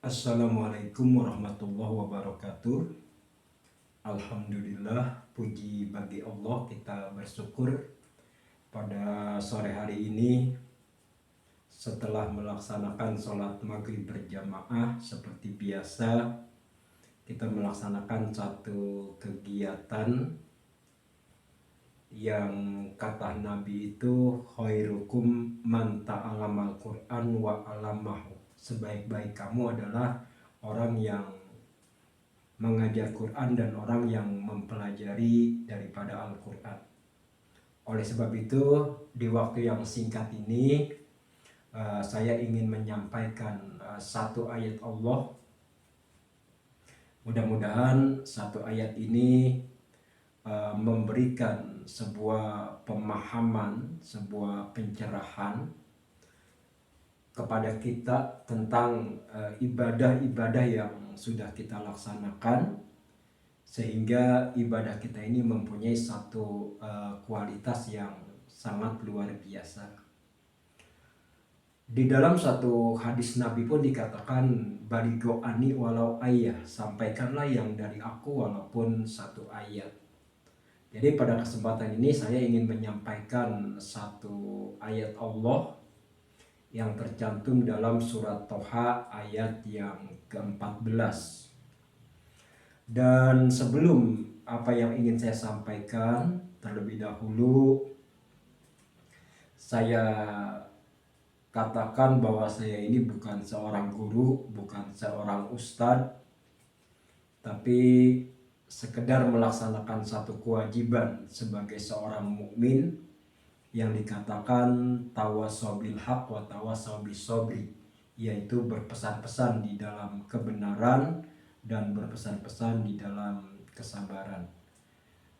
Assalamualaikum warahmatullahi wabarakatuh. Alhamdulillah, puji bagi Allah, kita bersyukur pada sore hari ini setelah melaksanakan sholat maghrib berjamaah seperti biasa. Kita melaksanakan satu kegiatan yang kata Nabi itu khairukum man ta'allamal Qur'an wa 'allamahu. Sebaik-baik kamu adalah orang yang mengajar Quran dan orang yang mempelajari daripada Al-Quran. Oleh sebab itu, di waktu yang singkat ini saya ingin menyampaikan satu ayat Allah. Mudah-mudahan satu ayat ini memberikan sebuah pemahaman, sebuah pencerahan kepada kita tentang ibadah-ibadah yang sudah kita laksanakan, sehingga ibadah kita ini mempunyai satu kualitas yang sangat luar biasa. Di dalam satu hadis Nabi pun dikatakan, baligo ani walau ayah, sampaikanlah yang dari aku walaupun satu ayat. Jadi pada kesempatan ini saya ingin menyampaikan satu ayat Allah yang tercantum dalam surat Toha ayat yang ke-14. Dan sebelum apa yang ingin saya sampaikan, terlebih dahulu saya katakan bahwa saya ini bukan seorang guru, bukan seorang ustadz, tapi sekedar melaksanakan satu kewajiban sebagai seorang mukmin yang dikatakan tawasau bil haq wa tawasau bis sabri, yaitu berpesan-pesan di dalam kebenaran dan berpesan-pesan di dalam kesabaran.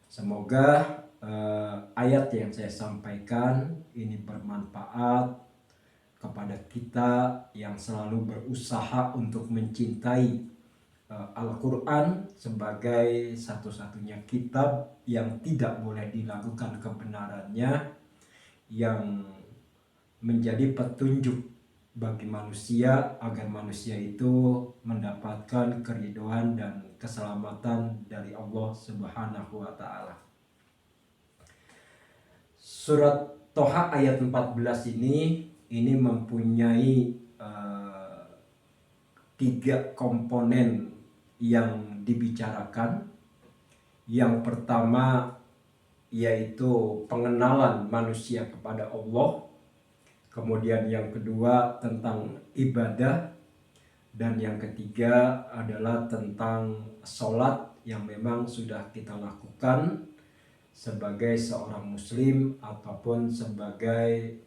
Semoga ayat yang saya sampaikan ini bermanfaat kepada kita yang selalu berusaha untuk mencintai Al-Quran sebagai satu-satunya kitab yang tidak boleh dilakukan kebenarannya, yang menjadi petunjuk bagi manusia agar manusia itu mendapatkan keridhaan dan keselamatan dari Allah Subhanahu wa taala. Surat Toha ayat 14 ini mempunyai tiga komponen yang dibicarakan. Yang pertama yaitu pengenalan manusia kepada Allah. Kemudian yang kedua tentang ibadah. Dan yang ketiga adalah tentang sholat yang memang sudah kita lakukan sebagai seorang muslim ataupun sebagai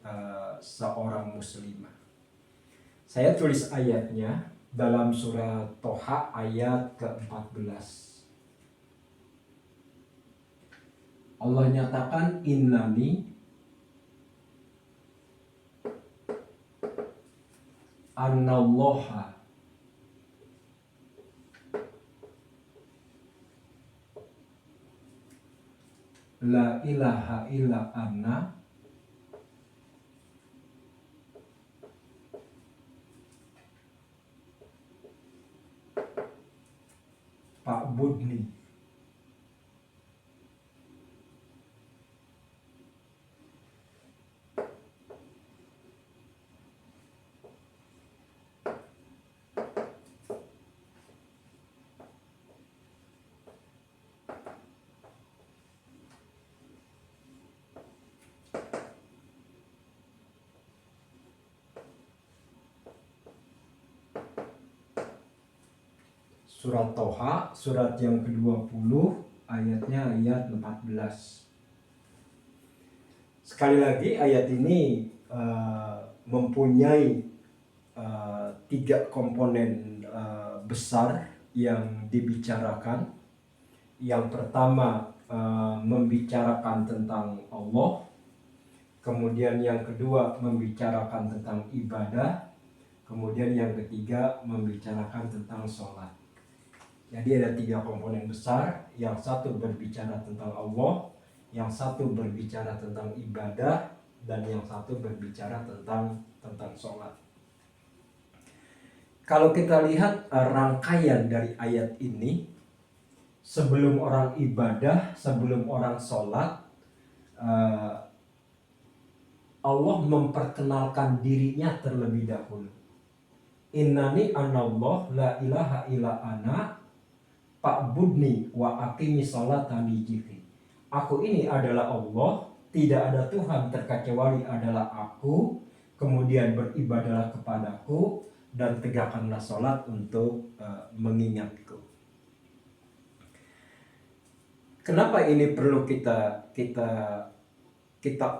seorang muslimah. Saya tulis ayatnya dalam surat Toha ayat ke-14. Allah nyatakan innani annallaha la ilaha illa anna fa'budni. Surat Toha, surat yang ke-20, ayatnya ayat 14. Sekali lagi ayat ini mempunyai tiga komponen besar yang dibicarakan. Yang pertama membicarakan tentang Allah. Kemudian yang kedua membicarakan tentang ibadah. Kemudian yang ketiga membicarakan tentang sholat. Jadi ada tiga komponen besar. Yang satu berbicara tentang Allah, yang satu berbicara tentang ibadah, dan yang satu berbicara tentang sholat. Kalau kita lihat rangkaian dari ayat ini, sebelum orang ibadah, sebelum orang sholat, Allah memperkenalkan dirinya terlebih dahulu. Innani anallah la ilaha illa ana fa'budni wa aqimi sholata li dzikri. Aku ini adalah Allah, tidak ada Tuhan terkecuali adalah aku, kemudian beribadahlah kepadaku dan tegakkanlah sholat untuk mengingatku. Kenapa ini perlu kita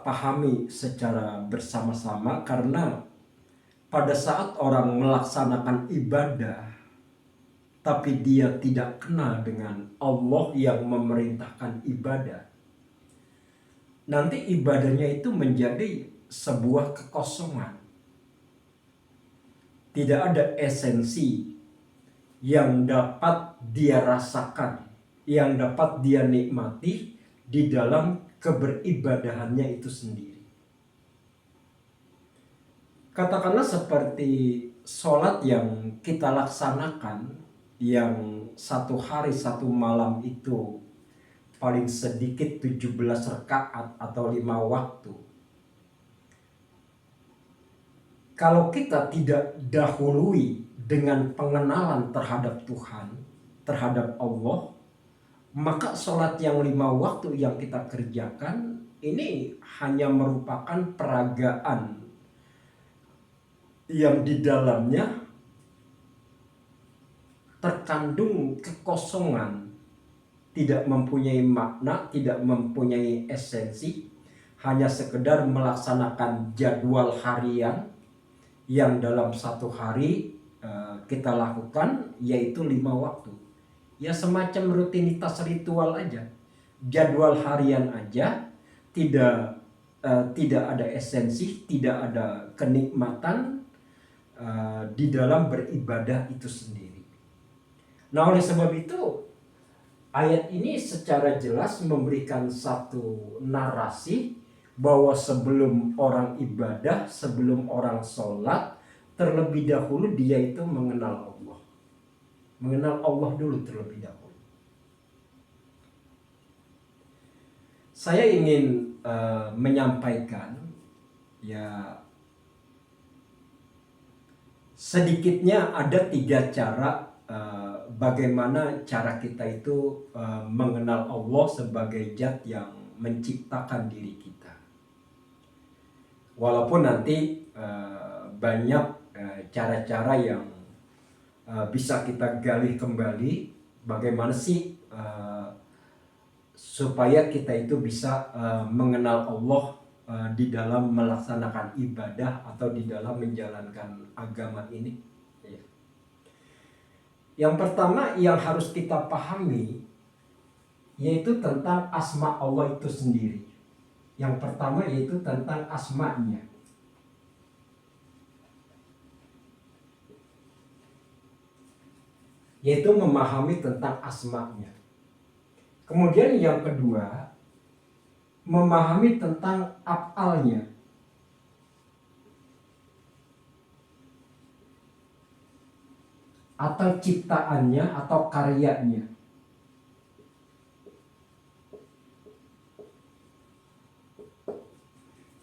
pahami secara bersama-sama? Karena pada saat orang melaksanakan ibadah tapi dia tidak kenal dengan Allah yang memerintahkan ibadah, nanti ibadahnya itu menjadi sebuah kekosongan. Tidak ada esensi yang dapat dia rasakan, yang dapat dia nikmati di dalam keberibadahannya itu sendiri. Katakanlah seperti sholat yang kita laksanakan, yang satu hari satu malam itu paling sedikit 17 rakaat atau 5 waktu. Kalau kita tidak dahului dengan pengenalan terhadap Tuhan, terhadap Allah, maka sholat yang 5 waktu yang kita kerjakan ini hanya merupakan peragaan yang di dalamnya terkandung kekosongan, tidak mempunyai makna, tidak mempunyai esensi, hanya sekedar melaksanakan jadwal harian yang dalam satu hari kita lakukan, yaitu 5 waktu. Ya semacam rutinitas ritual aja, jadwal harian aja, tidak ada esensi, tidak ada kenikmatan di dalam beribadah itu sendiri. Nah, oleh sebab itu ayat ini secara jelas memberikan satu narasi bahwa sebelum orang ibadah, sebelum orang sholat, terlebih dahulu dia itu mengenal Allah. Mengenal Allah dulu terlebih dahulu. Saya ingin menyampaikan ya, sedikitnya ada 3 cara bagaimana cara kita itu mengenal Allah sebagai zat yang menciptakan diri kita. Walaupun nanti banyak cara-cara yang bisa kita gali kembali, bagaimana sih supaya kita itu bisa mengenal Allah di dalam melaksanakan ibadah atau di dalam menjalankan agama ini. Yang pertama yang harus kita pahami yaitu tentang asma Allah itu sendiri. Yang pertama yaitu tentang asmanya. Yaitu memahami tentang asmanya. Kemudian yang kedua, memahami tentang af'alnya. Atau ciptaannya atau karyanya.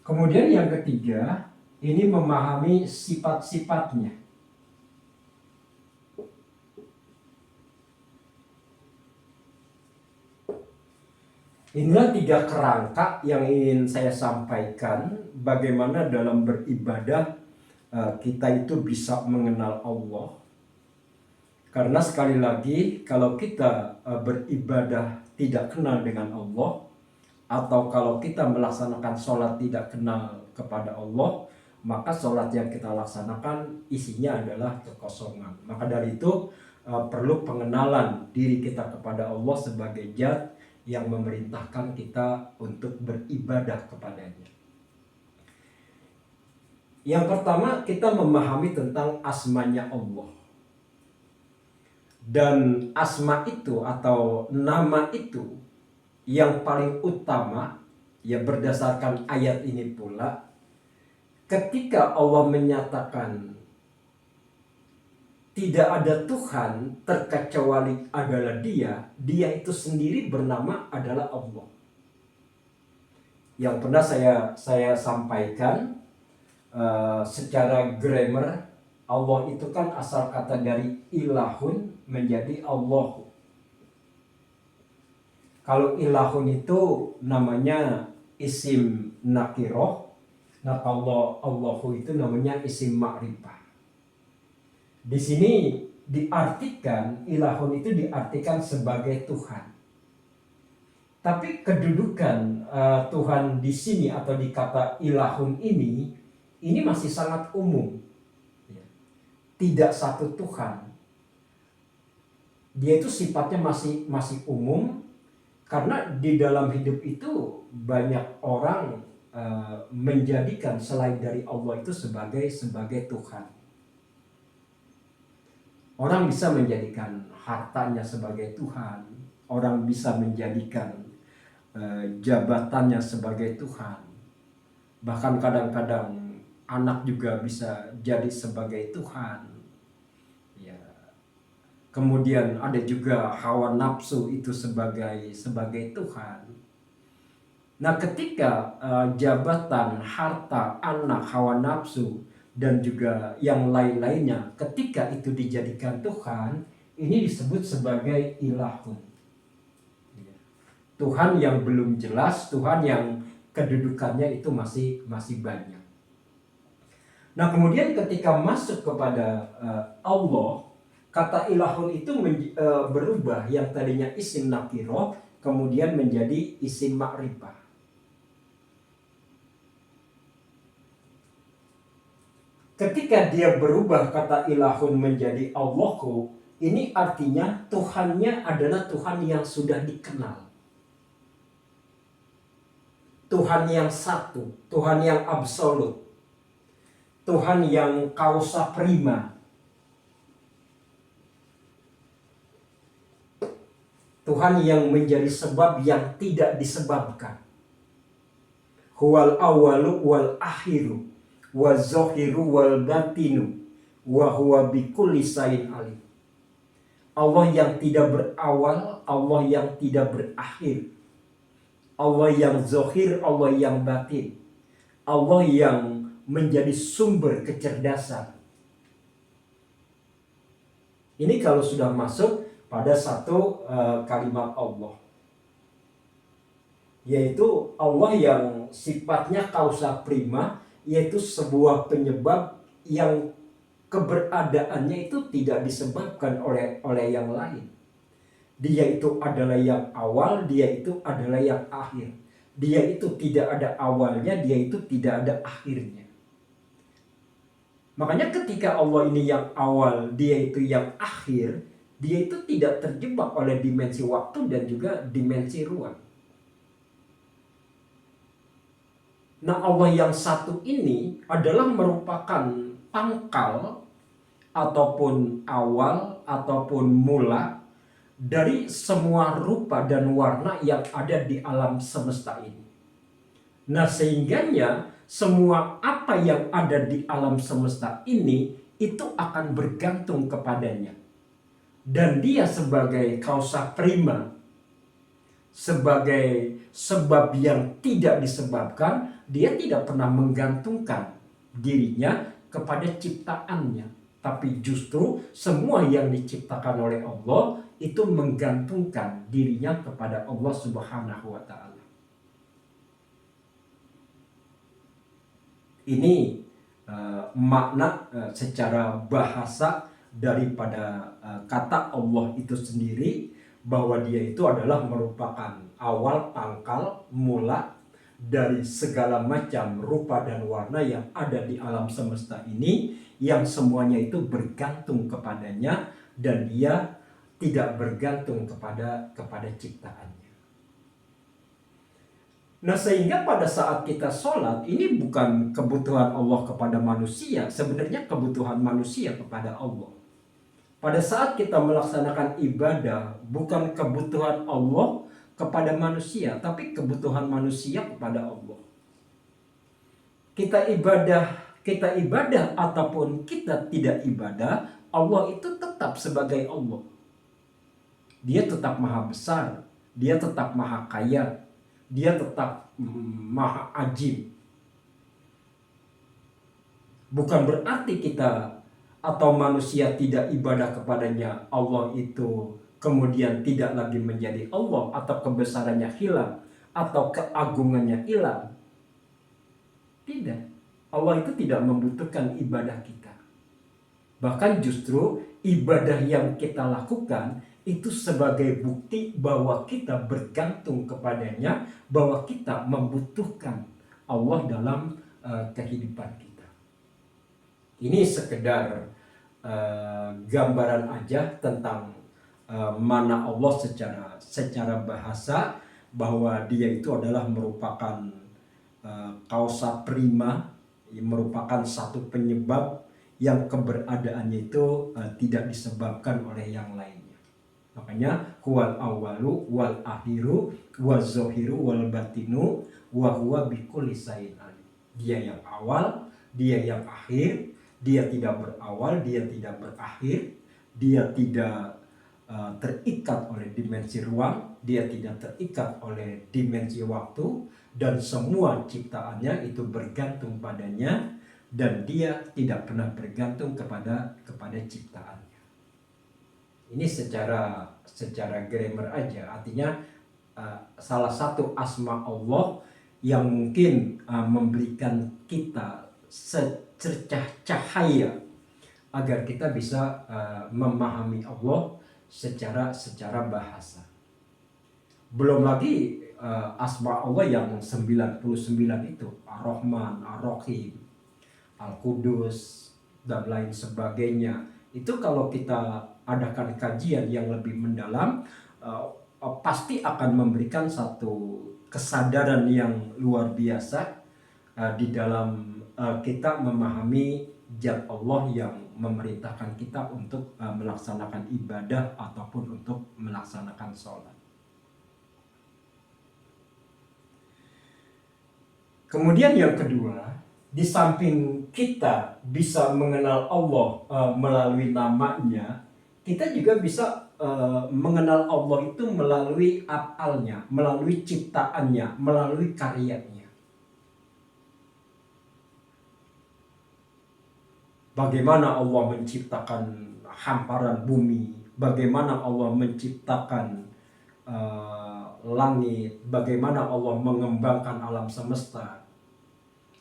Kemudian yang ketiga, ini memahami sifat-sifatnya. Inilah 3 kerangka yang ingin saya sampaikan bagaimana dalam beribadah kita itu bisa mengenal Allah. Karena sekali lagi kalau kita beribadah tidak kenal dengan Allah, atau kalau kita melaksanakan sholat tidak kenal kepada Allah, maka sholat yang kita laksanakan isinya adalah kekosongan. Maka dari itu perlu pengenalan diri kita kepada Allah sebagai zat yang memerintahkan kita untuk beribadah kepadanya. Yang pertama, kita memahami tentang asmanya Allah. Dan asma itu atau nama itu yang paling utama, ya berdasarkan ayat ini pula, ketika Allah menyatakan tidak ada Tuhan terkecuali adalah Dia itu sendiri bernama adalah Allah. Yang pernah saya sampaikan secara grammar, Allah itu kan asal kata dari ilahun menjadi Allah. Kalau ilahun itu namanya isim nakiroh, nah kalau Allahu itu namanya isim ma'rifah. Di sini diartikan, ilahun itu diartikan sebagai Tuhan. Tapi kedudukan Tuhan di sini atau di kata ilahun ini masih sangat umum. Tidak satu Tuhan. Dia itu sifatnya masih umum, karena di dalam hidup itu banyak orang menjadikan selain dari Allah itu sebagai Tuhan. Orang bisa menjadikan hartanya sebagai Tuhan, orang bisa menjadikan jabatannya sebagai Tuhan. Bahkan kadang-kadang anak juga bisa jadi sebagai Tuhan. Ya. Kemudian ada juga hawa nafsu itu sebagai Tuhan. Nah, ketika jabatan, harta, anak, hawa nafsu dan juga yang lain-lainnya, ketika itu dijadikan Tuhan, ini disebut sebagai ilahun. Tuhan yang belum jelas, Tuhan yang kedudukannya itu masih banyak. Nah, kemudian ketika masuk kepada Allah, kata ilahun itu berubah, yang tadinya isim nakiroh kemudian menjadi isim ma'rifah. Ketika dia berubah kata ilahun menjadi Allahu, ini artinya Tuhannya adalah Tuhan yang sudah dikenal. Tuhan yang satu, Tuhan yang absolut, Tuhan yang kausa prima, Tuhan yang menjadi sebab yang tidak disebabkan. Huwal awalu wal akhiru, wa zohiru wal batinu, wa huwa bikulli sayin alim. Allah yang tidak berawal, Allah yang tidak berakhir, Allah yang zohir, Allah yang batin, Allah yang menjadi sumber kecerdasan. Ini kalau sudah masuk pada satu kalimat Allah, yaitu Allah yang sifatnya kausa prima, yaitu sebuah penyebab yang keberadaannya itu tidak disebabkan oleh yang lain. Dia itu adalah yang awal, dia itu adalah yang akhir. Dia itu tidak ada awalnya, dia itu tidak ada akhirnya. Makanya ketika Allah ini yang awal, dia itu yang akhir, dia itu tidak terjebak oleh dimensi waktu dan juga dimensi ruang. Nah, Allah yang satu ini adalah merupakan pangkal ataupun awal ataupun mula dari semua rupa dan warna yang ada di alam semesta ini. Nah, sehingganya semua apa yang ada di alam semesta ini itu akan bergantung kepadanya. Dan dia sebagai kausa prima, sebagai sebab yang tidak disebabkan, dia tidak pernah menggantungkan dirinya kepada ciptaannya. Tapi justru semua yang diciptakan oleh Allah itu menggantungkan dirinya kepada Allah Subhanahu wa ta'ala. Ini makna secara bahasa daripada kata Allah itu sendiri, bahwa dia itu adalah merupakan awal, pangkal, mula dari segala macam rupa dan warna yang ada di alam semesta ini, yang semuanya itu bergantung kepadanya dan dia tidak bergantung kepada ciptaannya. Nah, sehingga pada saat kita sholat, ini bukan kebutuhan Allah kepada manusia, sebenarnya kebutuhan manusia kepada Allah. Pada saat kita melaksanakan ibadah, bukan kebutuhan Allah kepada manusia, tapi kebutuhan manusia kepada Allah. Kita ibadah ataupun kita tidak ibadah, Allah itu tetap sebagai Allah. Dia tetap maha besar, dia tetap maha kaya, dia tetap maha ajib. Bukan berarti kita atau manusia tidak ibadah kepadanya, Allah itu kemudian tidak lagi menjadi Allah, atau kebesarannya hilang, atau keagungannya hilang. Tidak. Allah itu tidak membutuhkan ibadah kita. Bahkan justru ibadah yang kita lakukan itu sebagai bukti bahwa kita bergantung kepadanya, bahwa kita membutuhkan Allah dalam kehidupan kita. Ini sekedar gambaran aja tentang mana Allah secara bahasa, bahwa dia itu adalah merupakan kausa prima, merupakan satu penyebab yang keberadaannya itu tidak disebabkan oleh yang lainnya. Makanya huwal awalu wal akhiru wal zohiru wal batinu wa huwa bikulli syai'in alim. Dia yang awal, dia yang akhir, dia tidak berawal, dia tidak berakhir, dia tidak terikat oleh dimensi ruang, dia tidak terikat oleh dimensi waktu, dan semua ciptaannya itu bergantung padanya, dan dia tidak pernah bergantung kepada ciptaannya. Ini secara grammar aja, artinya salah satu asma Allah yang mungkin memberikan kita secercah cahaya agar kita bisa memahami Allah secara bahasa. Belum lagi asma Allah yang 99 itu, Ar-Rahman, Ar-Rahim, Al-Qudus, dan lain sebagainya. Itu kalau kita adakan kajian yang lebih mendalam, pasti akan memberikan satu kesadaran yang luar biasa di dalam kita memahami zat Allah yang memerintahkan kita untuk melaksanakan ibadah ataupun untuk melaksanakan sholat. Kemudian yang kedua, di samping kita bisa mengenal Allah melalui namanya, kita juga bisa mengenal Allah itu melalui af'alnya, melalui ciptaannya, melalui karyanya. Bagaimana Allah menciptakan hamparan bumi, bagaimana Allah menciptakan langit, bagaimana Allah mengembangkan alam semesta,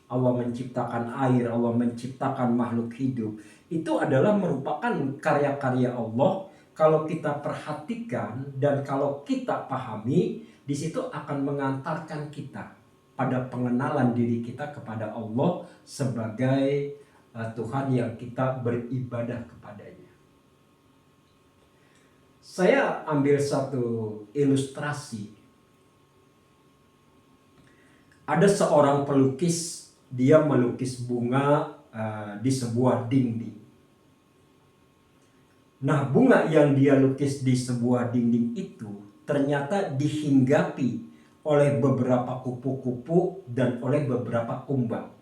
Allah menciptakan air, Allah menciptakan makhluk hidup. Itu adalah merupakan karya-karya Allah. Kalau kita perhatikan dan kalau kita pahami, di situ akan mengantarkan kita pada pengenalan diri kita kepada Allah sebagai Tuhan yang kita beribadah kepadanya. Saya ambil satu ilustrasi. Ada seorang pelukis, dia melukis bunga di sebuah dinding. Nah, bunga yang dia lukis di sebuah dinding itu ternyata dihinggapi oleh beberapa kupu-kupu dan oleh beberapa kumbang.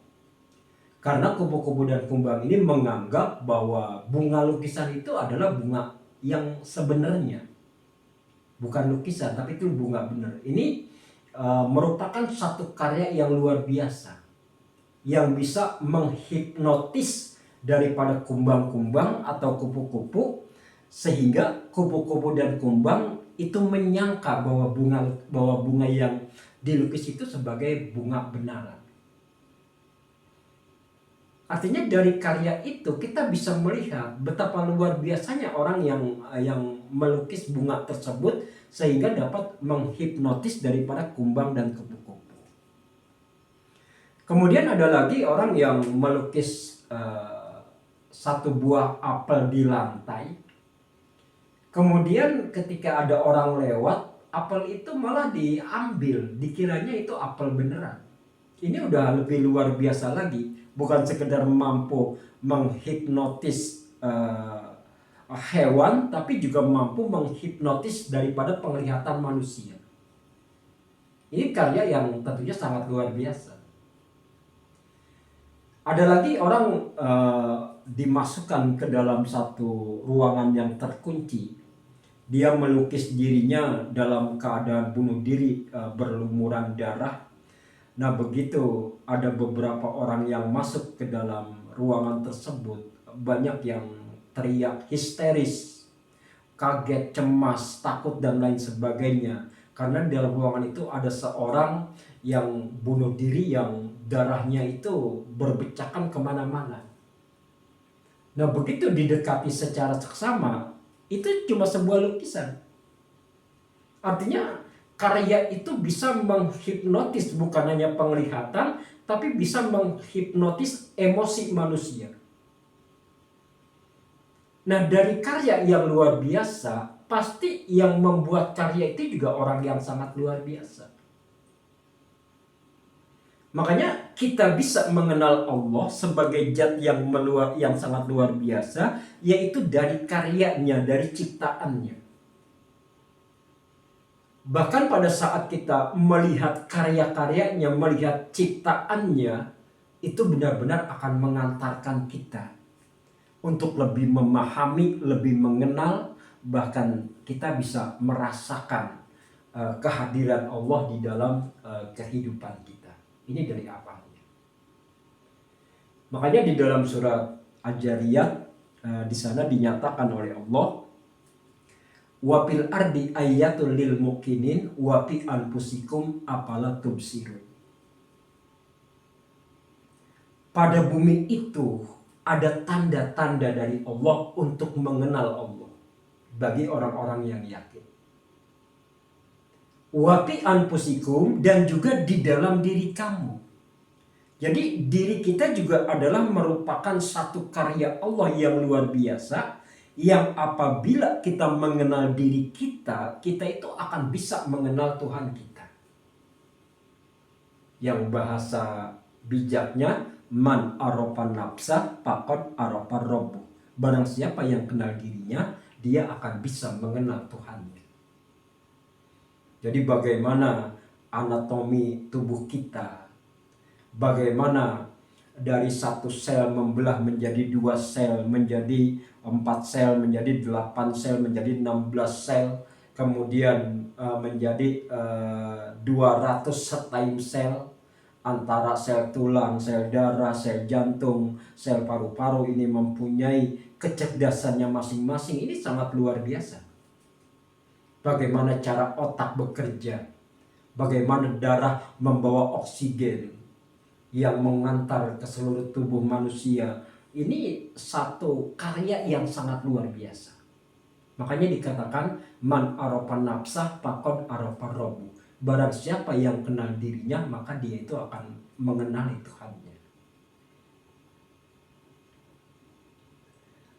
Karena kupu-kupu dan kumbang ini menganggap bahwa bunga lukisan itu adalah bunga yang sebenarnya. Bukan lukisan, tapi itu bunga benar. Ini merupakan satu karya yang luar biasa, yang bisa menghipnotis daripada kumbang-kumbang atau kupu-kupu, sehingga kupu-kupu dan kumbang itu menyangka bahwa bunga yang dilukis itu sebagai bunga benaran. Artinya dari karya itu kita bisa melihat betapa luar biasanya orang yang melukis bunga tersebut sehingga dapat menghipnotis daripada kumbang dan kupu-kupu. Kemudian ada lagi orang yang melukis satu buah apel di lantai. Kemudian ketika ada orang lewat, apel itu malah diambil, dikiranya itu apel beneran. Ini udah lebih luar biasa lagi. Bukan sekedar mampu menghipnotis hewan, tapi juga mampu menghipnotis daripada penglihatan manusia. Ini karya yang tentunya sangat luar biasa. Ada lagi orang dimasukkan ke dalam satu ruangan yang terkunci. Dia melukis dirinya dalam keadaan bunuh diri, berlumuran darah. Nah begitu ada beberapa orang yang masuk ke dalam ruangan tersebut, banyak yang teriak histeris, kaget, cemas, takut dan lain sebagainya. Karena di dalam ruangan itu ada seorang yang bunuh diri yang darahnya itu berbecakan kemana-mana. Nah begitu didekati secara seksama, itu cuma sebuah lukisan. Artinya karya itu bisa menghipnotis bukan hanya penglihatan, tapi bisa menghipnotis emosi manusia. Nah dari karya yang luar biasa, pasti yang membuat karya itu juga orang yang sangat luar biasa. Makanya kita bisa mengenal Allah sebagai zat yang sangat luar biasa, yaitu dari karyanya, dari ciptaannya. Bahkan pada saat kita melihat karya-karyanya, melihat ciptaannya, itu benar-benar akan mengantarkan kita untuk lebih memahami, lebih mengenal, bahkan kita bisa merasakan kehadiran Allah di dalam kehidupan kita. Ini dari apanya? Makanya di dalam surat Al-Jariyat di sana dinyatakan oleh Allah, wa fil ardi ayatul lil mukminin wa fi anfusikum afala tubsirun. Pada bumi itu ada tanda-tanda dari Allah untuk mengenal Allah bagi orang-orang yang yakin. Wa fi anfusikum, dan juga di dalam diri kamu. Jadi diri kita juga adalah merupakan satu karya Allah yang luar biasa, yang apabila kita mengenal diri kita, kita itu akan bisa mengenal Tuhan kita. Yang bahasa bijaknya, man arafan nafsah faqad arafar rabbuh. Barang siapa yang kenal dirinya, dia akan bisa mengenal Tuhannya. Jadi bagaimana anatomi tubuh kita, bagaimana dari satu sel membelah menjadi 2 sel, menjadi 4 sel, menjadi 8 sel, menjadi 16 sel, kemudian menjadi 200 setaim sel, antara sel tulang, sel darah, sel jantung, sel paru-paru ini mempunyai kecerdasannya masing-masing. Ini sangat luar biasa. Bagaimana cara otak bekerja, bagaimana darah membawa oksigen yang mengantar ke seluruh tubuh manusia. Ini satu karya yang sangat luar biasa. Makanya dikatakan man arafan nafsah faqad arafar rabbuh. Barang siapa yang kenal dirinya, maka dia itu akan mengenali Tuhannya.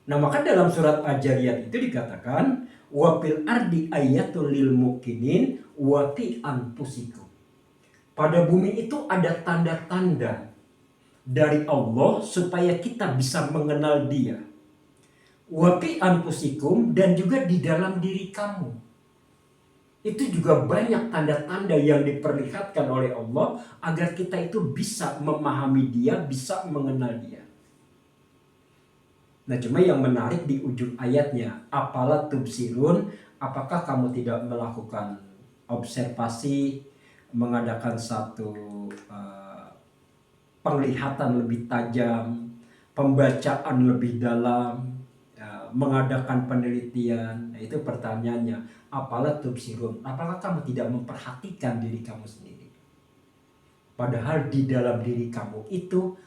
Nah maka dalam surat Al-Jariyat itu dikatakan wa fil ardi ayatul lil mukminin wa fi anfusikum. Pada bumi itu ada tanda-tanda dari Allah supaya kita bisa mengenal Dia. Wa fi anfusikum, dan juga di dalam diri kamu. Itu juga banyak tanda-tanda yang diperlihatkan oleh Allah agar kita itu bisa memahami Dia, bisa mengenal Dia. Nah cuma yang menarik di ujung ayatnya, apalah tubsirun, apakah kamu tidak melakukan observasi, mengadakan satu penglihatan lebih tajam, pembacaan lebih dalam, mengadakan penelitian. Nah, itu pertanyaannya, apalah tubsirun, apakah kamu tidak memperhatikan diri kamu sendiri? Padahal di dalam diri kamu itu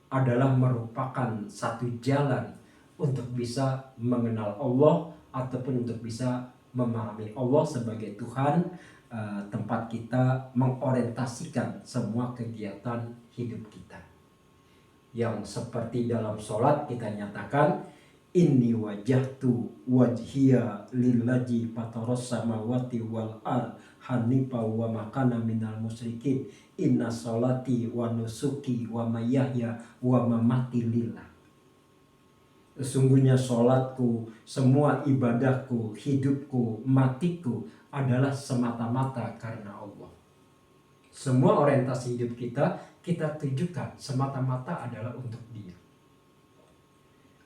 adalah merupakan satu jalan untuk bisa mengenal Allah ataupun untuk bisa memahami Allah sebagai Tuhan, tempat kita mengorientasikan semua kegiatan hidup kita. Yang seperti dalam sholat kita nyatakan, inni wajjahtu wajhiya lillazi fataras samawati wal ard hanifa wa ma kana minal musyrikin inna sholati wa nusuki wa mahyaya wa mamati lillah. Sesungguhnya sholatku, semua ibadahku, hidupku, matiku adalah semata-mata karena Allah. Semua orientasi hidup kita tujukan semata-mata adalah untuk Dia.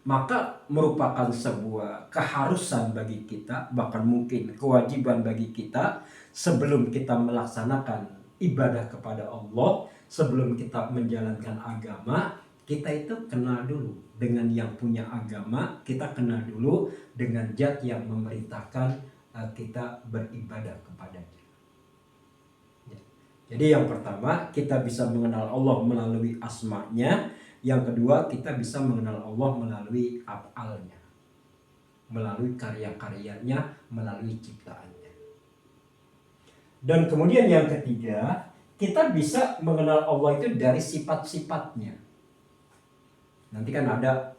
maka merupakan sebuah keharusan bagi kita, bahkan mungkin kewajiban bagi kita sebelum kita melaksanakan ibadah kepada Allah, sebelum kita menjalankan agama, kita itu kenal dulu dengan yang punya agama, kita kenal dulu dengan zat yang memerintahkan kita beribadah kepadanya. Ya. Jadi yang pertama, kita bisa mengenal Allah melalui asma-Nya. Yang kedua, kita bisa mengenal Allah melalui af'alnya, melalui karya-karyanya, melalui ciptaannya. Dan kemudian yang ketiga, kita bisa mengenal Allah itu dari sifat-sifatnya. Nanti kan ada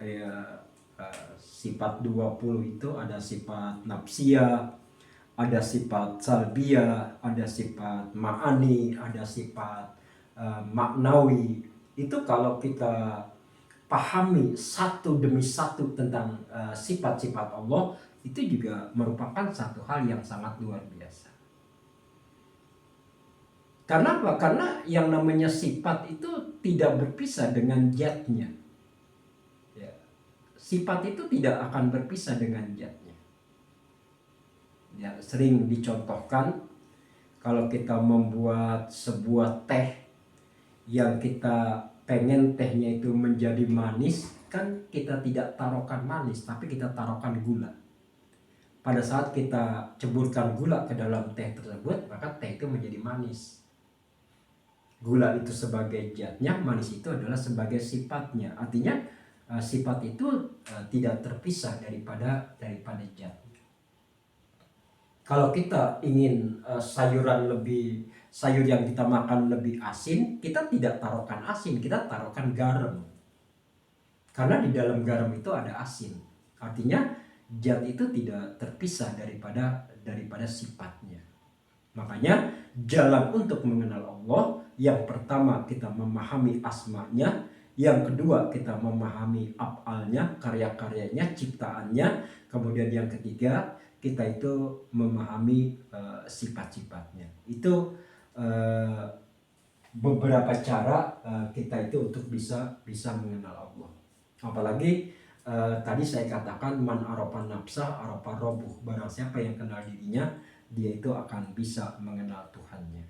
sifat 20 itu ada sifat nafsiyah, ada sifat salbiyah, ada sifat ma'ani, ada sifat maknawi. Itu kalau kita pahami satu demi satu tentang sifat-sifat Allah, itu juga merupakan satu hal yang sangat luar biasa. Karena apa? Karena yang namanya sifat itu tidak berpisah dengan zatnya. Ya. Sifat itu tidak akan berpisah dengan zatnya. Ya, sering dicontohkan kalau kita membuat sebuah teh yang kita pengen tehnya itu menjadi manis, kan kita tidak taruhkan manis, tapi kita taruhkan gula. Pada saat kita ceburkan gula ke dalam teh tersebut, maka teh itu menjadi manis. Gula itu sebagai zatnya, manis itu adalah sebagai sifatnya. Artinya sifat itu tidak terpisah daripada zat. Kalau kita ingin sayur yang kita makan lebih asin, kita tidak taruhkan asin, kita taruhkan garam. Karena di dalam garam itu ada asin. Artinya zat itu tidak terpisah daripada sifatnya. Makanya jalan untuk mengenal Allah, yang pertama kita memahami asma-Nya, yang kedua kita memahami af'alnya, karya-karyanya, ciptaannya, kemudian yang ketiga kita itu memahami sifat-sifatnya. Itu beberapa cara kita itu untuk bisa mengenal Allah. Apalagi tadi saya katakan man arafa nafsah arafa rabbuh. Barang siapa yang kenal dirinya, dia itu akan bisa mengenal Tuhannya.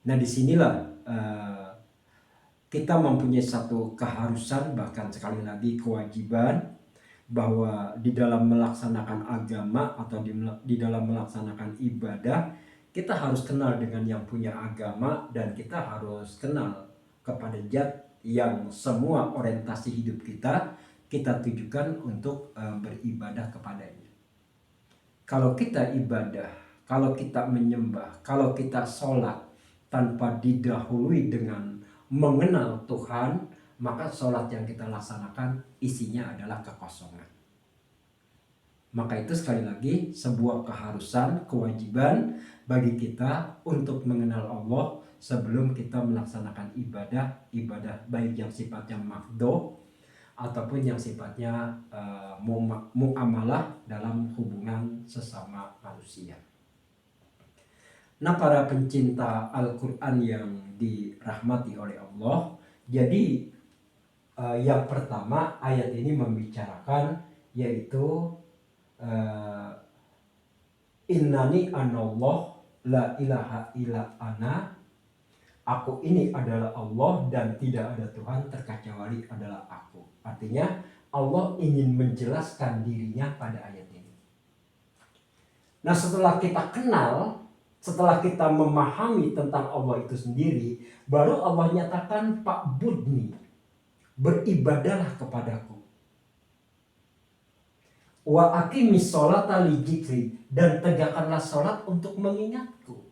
Nah, disinilah kita mempunyai satu keharusan, bahkan sekali lagi kewajiban, bahwa di dalam melaksanakan agama atau di dalam melaksanakan ibadah, kita harus kenal dengan yang punya agama, dan kita harus kenal kepada zat yang semua orientasi hidup kita tujukan untuk beribadah kepadanya. Kalau kita ibadah, kalau kita menyembah, kalau kita sholat tanpa didahului dengan mengenal Tuhan, maka sholat yang kita laksanakan isinya adalah kekosongan. Maka itu sekali lagi sebuah keharusan, kewajiban bagi kita untuk mengenal Allah sebelum kita melaksanakan ibadah baik yang sifatnya maqdoh ataupun yang sifatnya muamalah dalam hubungan sesama manusia. Nah, para pencinta Al-Quran yang dirahmati oleh Allah, jadi yang pertama ayat ini membicarakan yaitu innani anallah la ilaha illa ana, aku ini adalah Allah dan tidak ada Tuhan terkecuali adalah aku. Artinya Allah ingin menjelaskan dirinya pada ayat ini. Nah, setelah kita kenal, setelah kita memahami tentang Allah itu sendiri, baru Allah nyatakan fa'budni, beribadahlah kepadaku. Wa aqimis sholata li dzikri, dan tegakkanlah sholat untuk mengingatku.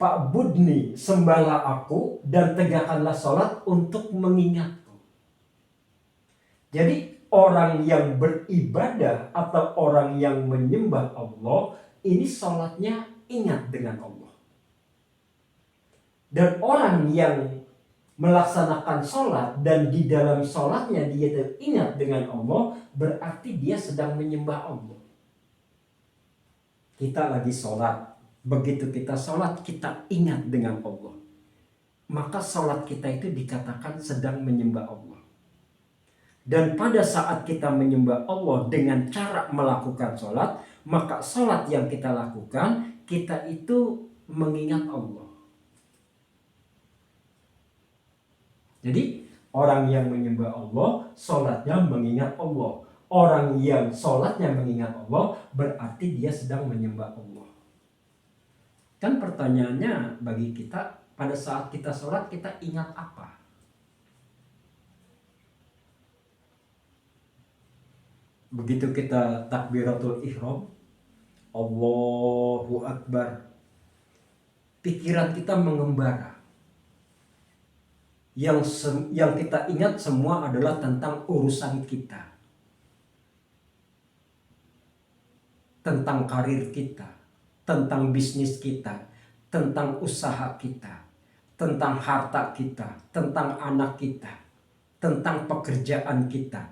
Fa'budni, sembahlah aku, dan tegakkanlah sholat untuk mengingatku. Jadi orang yang beribadah atau orang yang menyembah Allah, ini sholatnya ingat dengan Allah. Dan orang yang melaksanakan sholat dan di dalam sholatnya dia ingat dengan Allah, berarti dia sedang menyembah Allah. Kita lagi sholat, begitu kita sholat kita ingat dengan Allah. maka sholat kita itu dikatakan sedang menyembah Allah. Dan pada saat kita menyembah Allah dengan cara melakukan sholat, maka sholat yang kita lakukan, kita itu mengingat Allah. Jadi orang yang menyembah Allah, sholatnya mengingat Allah. Orang yang sholatnya mengingat Allah, berarti dia sedang menyembah Allah. Kan pertanyaannya bagi kita, pada saat kita sholat, kita ingat apa? Begitu kita takbiratul ihram, Allahu Akbar, pikiran kita mengembara. Yang kita ingat semua adalah tentang urusan kita, tentang karir kita, tentang bisnis kita, tentang usaha kita, tentang harta kita, tentang anak kita, tentang pekerjaan kita.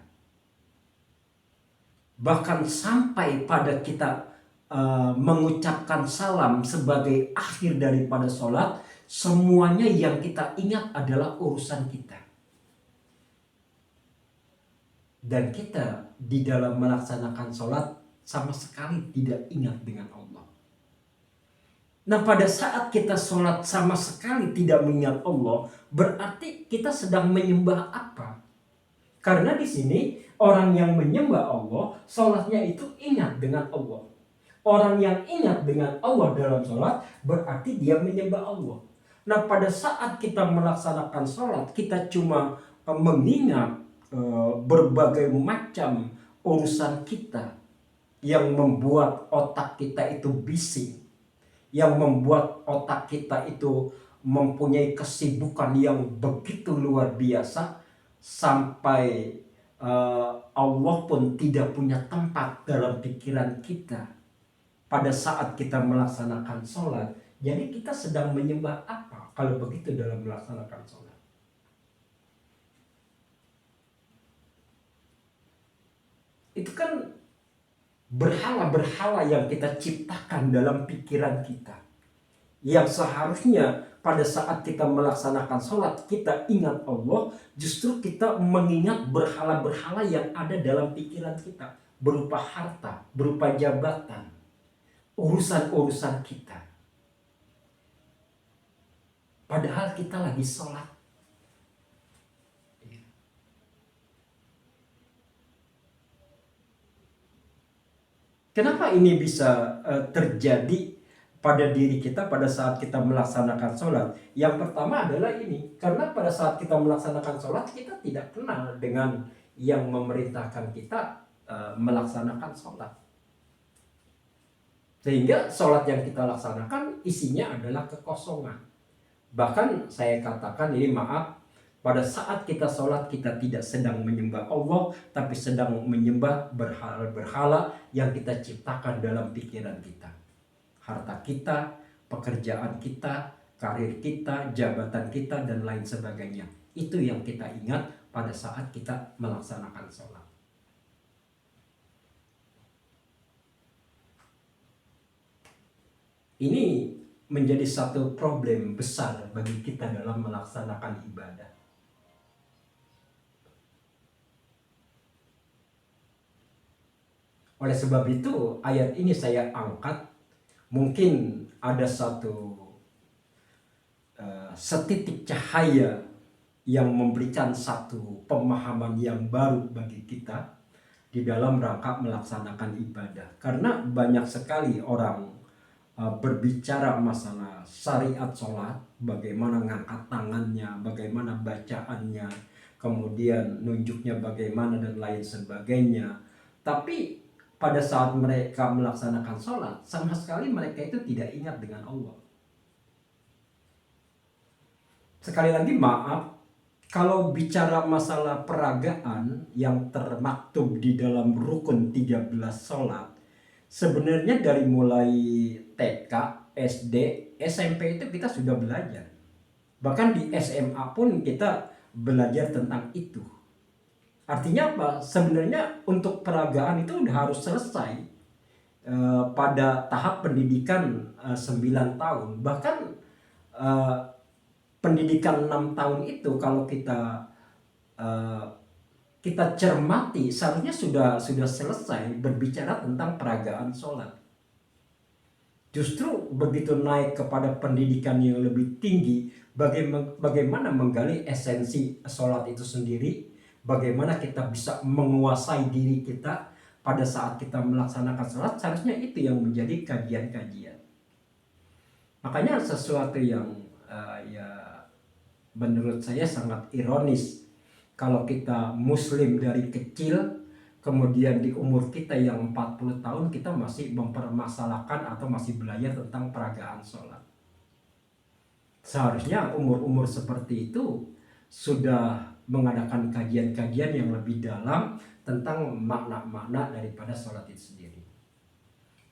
Bahkan sampai pada kita mengucapkan salam sebagai akhir daripada sholat, semuanya yang kita ingat adalah urusan kita. Dan kita di dalam melaksanakan sholat sama sekali tidak ingat dengan Allah. Nah, pada saat kita sholat sama sekali tidak mengingat Allah, berarti kita sedang menyembah apa? Karena di sini orang yang menyembah Allah, sholatnya itu ingat dengan Allah. Orang yang ingat dengan Allah dalam sholat, berarti dia menyembah Allah. Nah, pada saat kita melaksanakan sholat, kita cuma mengingat berbagai macam urusan kita yang membuat otak kita itu bising, yang membuat otak kita itu mempunyai kesibukan yang begitu luar biasa, sampai Allah pun tidak punya tempat dalam pikiran kita pada saat kita melaksanakan sholat. Jadi kita sedang menyembah apa kalau begitu dalam melaksanakan sholat? Itu kan berhala-berhala yang kita ciptakan dalam pikiran kita, yang seharusnya pada saat kita melaksanakan sholat kita ingat Allah, justru kita mengingat berhala-berhala yang ada dalam pikiran kita, berupa harta, berupa jabatan, urusan-urusan kita. Padahal kita lagi sholat. Kenapa ini bisa terjadi pada diri kita pada saat kita melaksanakan sholat? Yang pertama adalah ini, karena pada saat kita melaksanakan sholat kita tidak kenal dengan yang memerintahkan kita melaksanakan sholat. Sehingga sholat yang kita laksanakan isinya adalah kekosongan. Bahkan saya katakan ini, maaf, pada saat kita sholat kita tidak sedang menyembah Allah, tapi sedang menyembah berhala-berhala yang kita ciptakan dalam pikiran kita. Harta kita, pekerjaan kita, karir kita, jabatan kita, dan lain sebagainya. Itu yang kita ingat pada saat kita melaksanakan sholat. Ini menjadi satu problem besar bagi kita dalam melaksanakan ibadah. Oleh sebab itu ayat ini saya angkat, mungkin ada satu setitik cahaya yang memberikan satu pemahaman yang baru bagi kita di dalam rangka melaksanakan ibadah. Karena banyak sekali orang berbicara masalah syariat sholat, bagaimana ngangkat tangannya, bagaimana bacaannya, kemudian nunjuknya bagaimana dan lain sebagainya. Tapi pada saat mereka melaksanakan sholat, sama sekali mereka itu tidak ingat dengan Allah. Sekali lagi maaf, kalau bicara masalah peragaan yang termaktub di dalam rukun 13 sholat, sebenarnya dari mulai TK, SD, SMP itu kita sudah belajar. Bahkan di SMA pun kita belajar tentang itu. Artinya apa? Sebenarnya untuk peragaan itu udah harus selesai pada tahap pendidikan 9 tahun. Bahkan pendidikan 6 tahun itu kalau uh, kita cermati seharusnya sudah selesai berbicara tentang peragaan sholat. Justru begitu naik kepada pendidikan yang lebih tinggi, bagaimana menggali esensi sholat itu sendiri, bagaimana kita bisa menguasai diri kita pada saat kita melaksanakan sholat, seharusnya itu yang menjadi kajian-kajian. Makanya sesuatu yang ya menurut saya sangat ironis kalau kita muslim dari kecil, kemudian di umur kita yang 40 tahun kita masih mempermasalahkan atau masih belajar tentang peragaan sholat. Seharusnya umur-umur seperti itu sudah mengadakan kajian-kajian yang lebih dalam tentang makna-makna daripada sholat itu sendiri.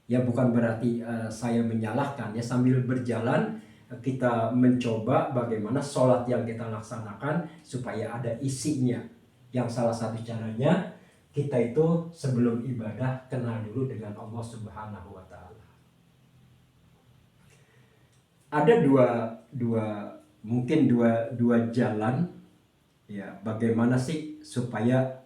Ya bukan berarti saya menyalahkan, ya sambil berjalan kita mencoba bagaimana sholat yang kita laksanakan supaya ada isinya. Yang salah satu caranya kita itu sebelum ibadah kenal dulu dengan Allah Subhanahu wa Ta'ala. Ada mungkin dua jalan ya, bagaimana sih supaya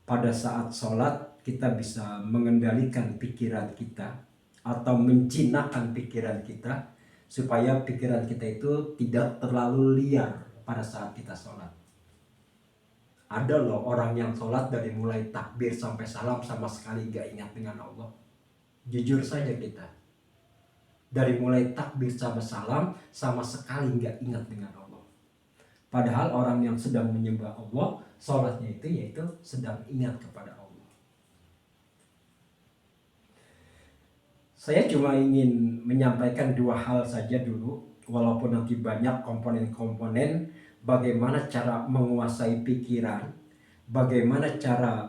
pada saat sholat kita bisa mengendalikan pikiran kita atau menjinakkan pikiran kita supaya pikiran kita itu tidak terlalu liar pada saat kita sholat. Ada loh orang yang sholat dari mulai takbir sampai salam sama sekali gak ingat dengan Allah. Jujur saja kita, dari mulai takbir sampai salam sama sekali gak ingat dengan Allah. Padahal orang yang sedang menyembah Allah, sholatnya itu yaitu sedang ingat kepada Allah. Saya cuma ingin menyampaikan dua hal saja dulu, walaupun nanti banyak komponen-komponen bagaimana cara menguasai pikiran, bagaimana cara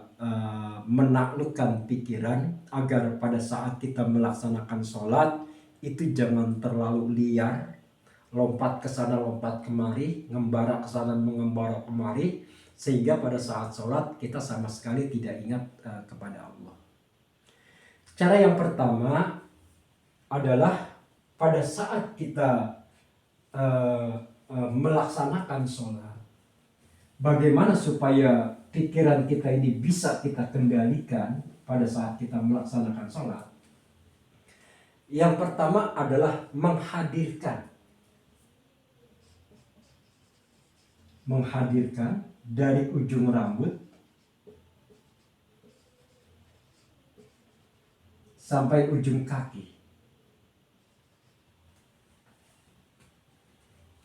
menaklukkan pikiran agar pada saat kita melaksanakan sholat itu jangan terlalu liar, lompat ke sana lompat kemari, ngembara ke sana mengembara kemari, sehingga pada saat sholat kita sama sekali tidak ingat kepada Allah. Cara yang pertama adalah pada saat kita melaksanakan sholat, bagaimana supaya pikiran kita ini bisa kita kendalikan pada saat kita melaksanakan sholat. Yang pertama adalah menghadirkan dari ujung rambut sampai ujung kaki.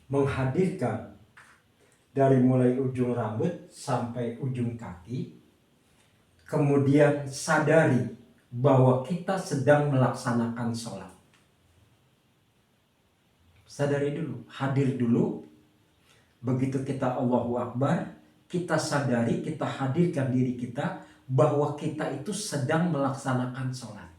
Menghadirkan dari mulai ujung rambut sampai ujung kaki, kemudian sadari bahwa kita sedang melaksanakan sholat. Sadari dulu, hadir dulu. Begitu kita Allahu Akbar, kita sadari, kita hadirkan diri kita bahwa kita itu sedang melaksanakan sholat.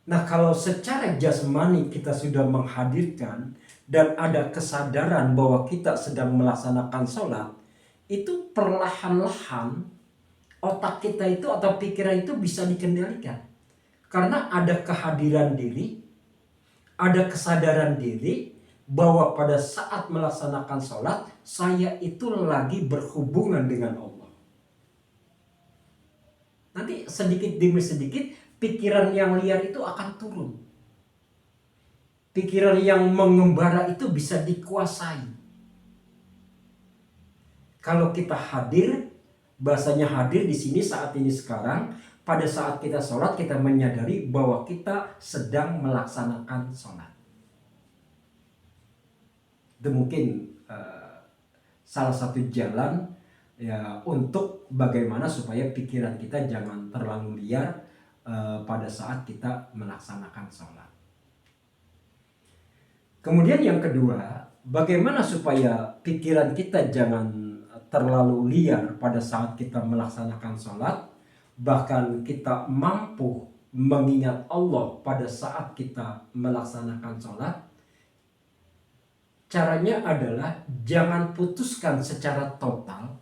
Nah, kalau secara jasmani kita sudah menghadirkan dan ada kesadaran bahwa kita sedang melaksanakan sholat, itu perlahan-lahan otak kita itu atau pikiran itu bisa dikendalikan. Karena ada kehadiran diri, ada kesadaran diri bahwa pada saat melaksanakan sholat, saya itu lagi berhubungan dengan Allah. Nanti sedikit demi sedikit pikiran yang liar itu akan turun. Pikiran yang mengembara itu bisa dikuasai. Kalau kita hadir, bahasanya hadir di sini saat ini sekarang, pada saat kita sholat kita menyadari bahwa kita sedang melaksanakan sholat. Itu mungkin salah satu jalan ya untuk bagaimana supaya pikiran kita jangan terlalu liar pada saat kita melaksanakan sholat. Kemudian yang kedua, bagaimana supaya pikiran kita jangan terlalu liar pada saat kita melaksanakan sholat, bahkan kita mampu mengingat Allah pada saat kita melaksanakan sholat. Caranya adalah jangan putuskan secara total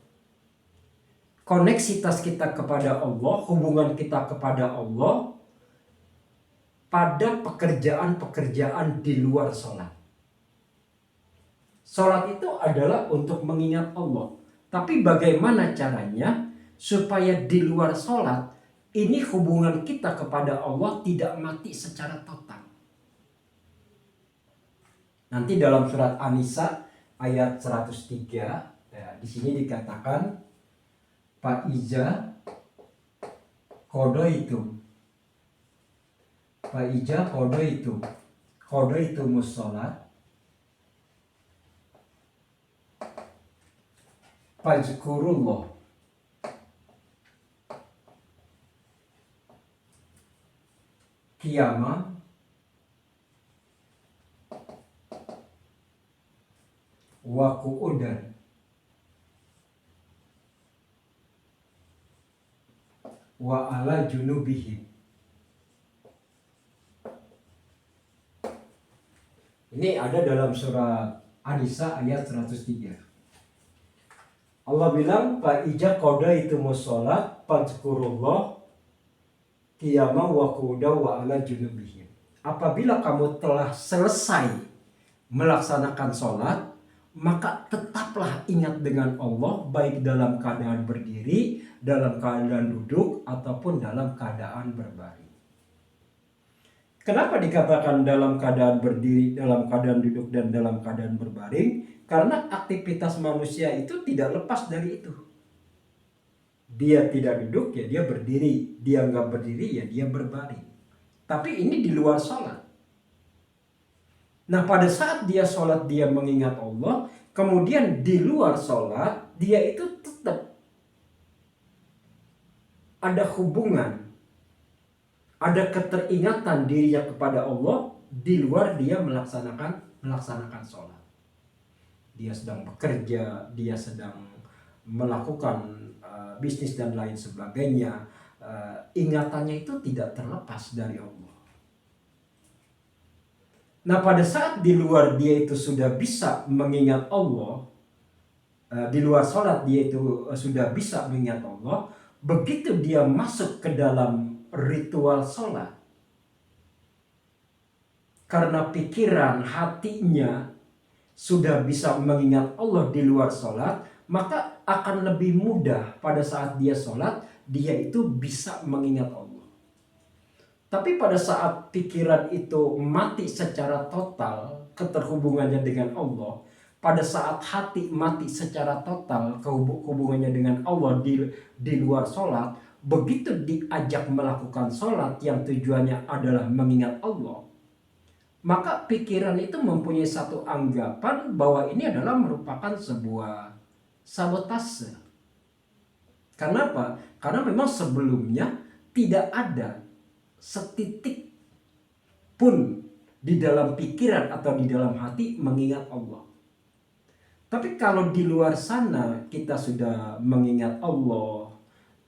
koneksitas kita kepada Allah, hubungan kita kepada Allah pada pekerjaan-pekerjaan di luar sholat. Sholat itu adalah untuk mengingat Allah. Tapi bagaimana caranya supaya di luar sholat ini hubungan kita kepada Allah tidak mati secara total. Nanti dalam surat An-Nisa ayat 103 ya, di sini dikatakan Faiza qadaitu musholat fazkurullah qiyama wa qu'udan wa ala junubihim. Ini ada dalam surat An-Nisa ayat 103. Allah bilang fa'ija qadaitumuz shalat fadzkurullah qiyama wa qu'udan wa ala junubihim. Apabila kamu telah selesai melaksanakan sholat, maka tetaplah ingat dengan Allah baik dalam keadaan berdiri, dalam keadaan duduk, ataupun dalam keadaan berbaring. Kenapa dikatakan dalam keadaan berdiri, dalam keadaan duduk, dan dalam keadaan berbaring? Karena aktivitas manusia itu tidak lepas dari itu. Dia tidak duduk, ya dia berdiri. Dia nggak berdiri, ya dia berbaring. Tapi ini di luar sholat. Nah, pada saat dia sholat, dia mengingat Allah. Kemudian di luar sholat, dia itu tetap ada hubungan, ada keteringatan dirinya kepada Allah di luar dia melaksanakan sholat. Dia sedang bekerja, dia sedang melakukan bisnis dan lain sebagainya. Ingatannya itu tidak terlepas dari Allah. Nah, pada saat di luar dia itu sudah bisa mengingat Allah, di luar sholat dia itu sudah bisa mengingat Allah, begitu dia masuk ke dalam ritual sholat, karena pikiran hatinya sudah bisa mengingat Allah di luar sholat, maka akan lebih mudah pada saat dia sholat, dia itu bisa mengingat Allah. Tapi pada saat pikiran itu mati secara total keterhubungannya dengan Allah, pada saat hati mati secara total hubungannya dengan Allah di luar sholat, begitu diajak melakukan sholat yang tujuannya adalah mengingat Allah, maka pikiran itu mempunyai satu anggapan bahwa ini adalah merupakan sebuah sabotase. Kenapa? Karena memang sebelumnya tidak ada setitik pun di dalam pikiran atau di dalam hati mengingat Allah. Tapi kalau di luar sana kita sudah mengingat Allah,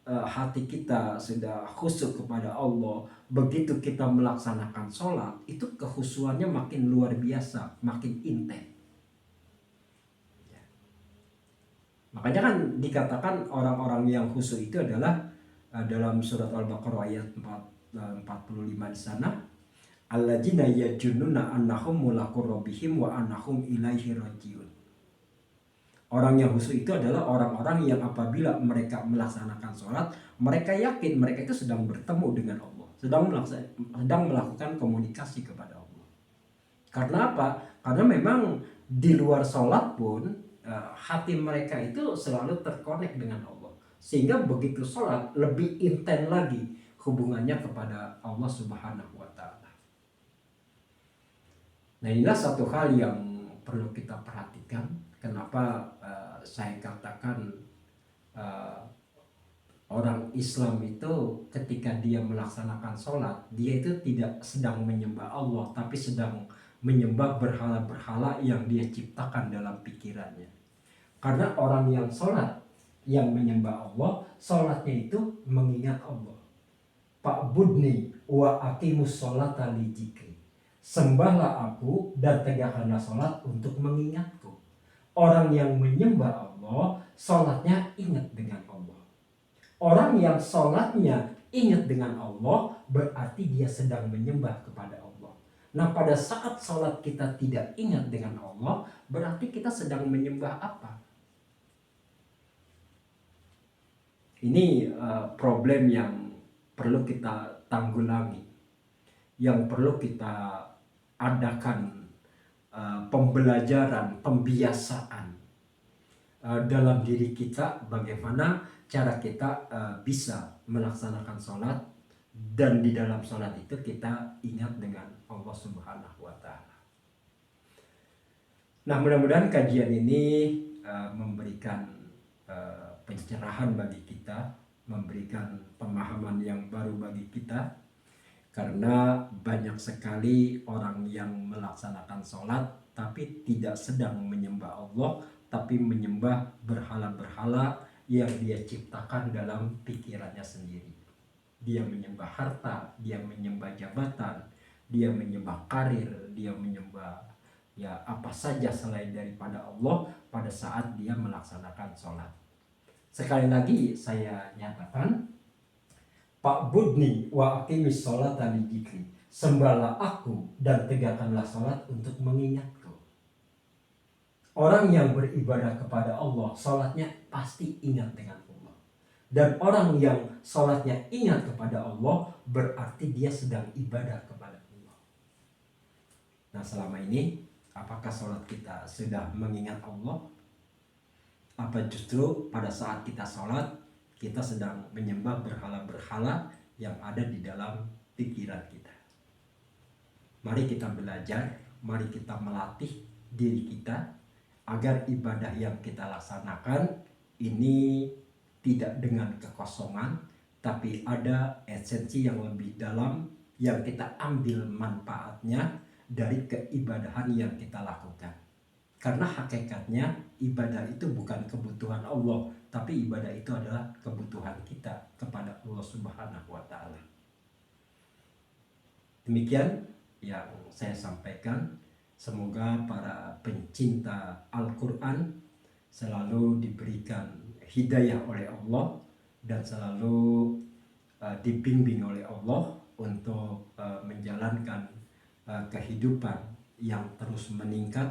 hati kita sudah khusyuk kepada Allah, begitu kita melaksanakan sholat, itu kekhusyuannya makin luar biasa, makin intens. Ya. Makanya kan dikatakan orang-orang yang khusyuk itu adalah dalam surat Al-Baqarah ayat 45 di sana, alladzina yajununa annahum mulaqu rabbihim wa annahum ilaihi rajiun. Orang yang khusyuk itu adalah orang-orang yang apabila mereka melaksanakan sholat, mereka yakin mereka itu sedang bertemu dengan Allah, sedang melakukan komunikasi kepada Allah. Karena apa? Karena memang di luar sholat pun hati mereka itu selalu terkonek dengan Allah, sehingga begitu sholat lebih intens lagi hubungannya kepada Allah Subhanahu wa Ta'ala. Nah, inilah satu hal yang perlu kita perhatikan. Kenapa saya katakan orang Islam itu ketika dia melaksanakan sholat, dia itu tidak sedang menyembah Allah, tapi sedang menyembah berhala-berhala yang dia ciptakan dalam pikirannya. Karena orang yang sholat, yang menyembah Allah, sholatnya itu mengingat Allah. Fa'budni wa aqimus sholata li dzikri. Sembahlah aku dan tegakkanlah sholat untuk mengingatku. Orang yang menyembah Allah, sholatnya ingat dengan Allah. Orang yang sholatnya ingat dengan Allah, berarti dia sedang menyembah kepada Allah. Nah, pada saat sholat kita tidak ingat dengan Allah, berarti kita sedang menyembah apa? Ini problem yang perlu kita tanggulangi, yang perlu kita adakan pembelajaran, pembiasaan dalam diri kita, bagaimana cara kita bisa melaksanakan sholat, dan di dalam sholat itu kita ingat dengan Allah Subhanahu wa Ta'ala. Nah, mudah-mudahan kajian ini memberikan pencerahan bagi kita, memberikan pemahaman yang baru bagi kita, karena banyak sekali orang yang melaksanakan sholat tapi tidak sedang menyembah Allah, tapi menyembah berhala-berhala yang dia ciptakan dalam pikirannya sendiri. Dia menyembah harta, dia menyembah jabatan, dia menyembah karir, dia menyembah ya apa saja selain daripada Allah pada saat dia melaksanakan sholat. Sekali lagi saya nyatakan, Pak Budni wa aqimis sholata li dzikri, sembahlah aku dan tegakkanlah sholat untuk mengingatku. Orang yang beribadah kepada Allah, sholatnya pasti ingat dengan Allah. Dan orang yang sholatnya ingat kepada Allah, berarti dia sedang ibadah kepada Allah. Nah, selama ini apakah sholat kita sudah mengingat Allah? Apa justru pada saat kita sholat kita sedang menyembah berhala-berhala yang ada di dalam pikiran kita? Mari kita belajar, mari kita melatih diri kita agar ibadah yang kita laksanakan ini tidak dengan kekosongan, tapi ada esensi yang lebih dalam yang kita ambil manfaatnya dari keibadahan yang kita lakukan. Karena hakikatnya ibadah itu bukan kebutuhan Allah, tapi ibadah itu adalah kebutuhan kita kepada Allah Subhanahu wa Ta'ala. Demikian yang saya sampaikan. Semoga para pencinta Al-Quran selalu diberikan hidayah oleh Allah dan selalu dibimbing oleh Allah untuk menjalankan kehidupan yang terus meningkat,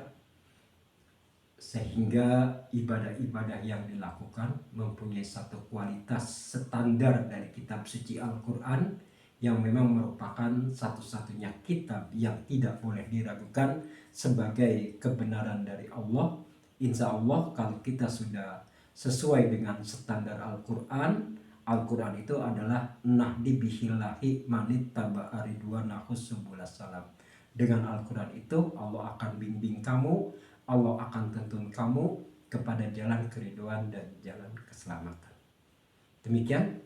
sehingga ibadah-ibadah yang dilakukan mempunyai satu kualitas standar dari kitab suci Al-Quran, yang memang merupakan satu-satunya kitab yang tidak boleh diragukan sebagai kebenaran dari Allah. Insya Allah kalau kita sudah sesuai dengan standar Al-Quran, Al-Quran itu adalah nahdi bihillahi manit taba'a ridwanahu subulas salam. Dengan Al-Quran itu Allah akan bimbing kamu, Allah akan tuntun kamu kepada jalan keriduan dan jalan keselamatan. Demikian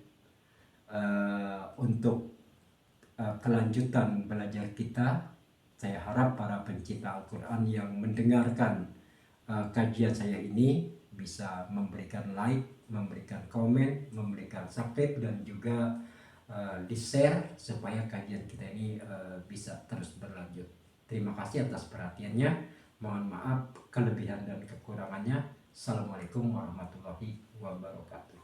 untuk kelanjutan belajar kita. Saya harap para pencinta Al-Quran yang mendengarkan kajian saya ini bisa memberikan like, memberikan komen, memberikan subscribe, dan juga di-share supaya kajian kita ini bisa terus berlanjut. Terima kasih atas perhatiannya. Mohon maaf kelebihan dan kekurangannya. Assalamualaikum warahmatullahi wabarakatuh.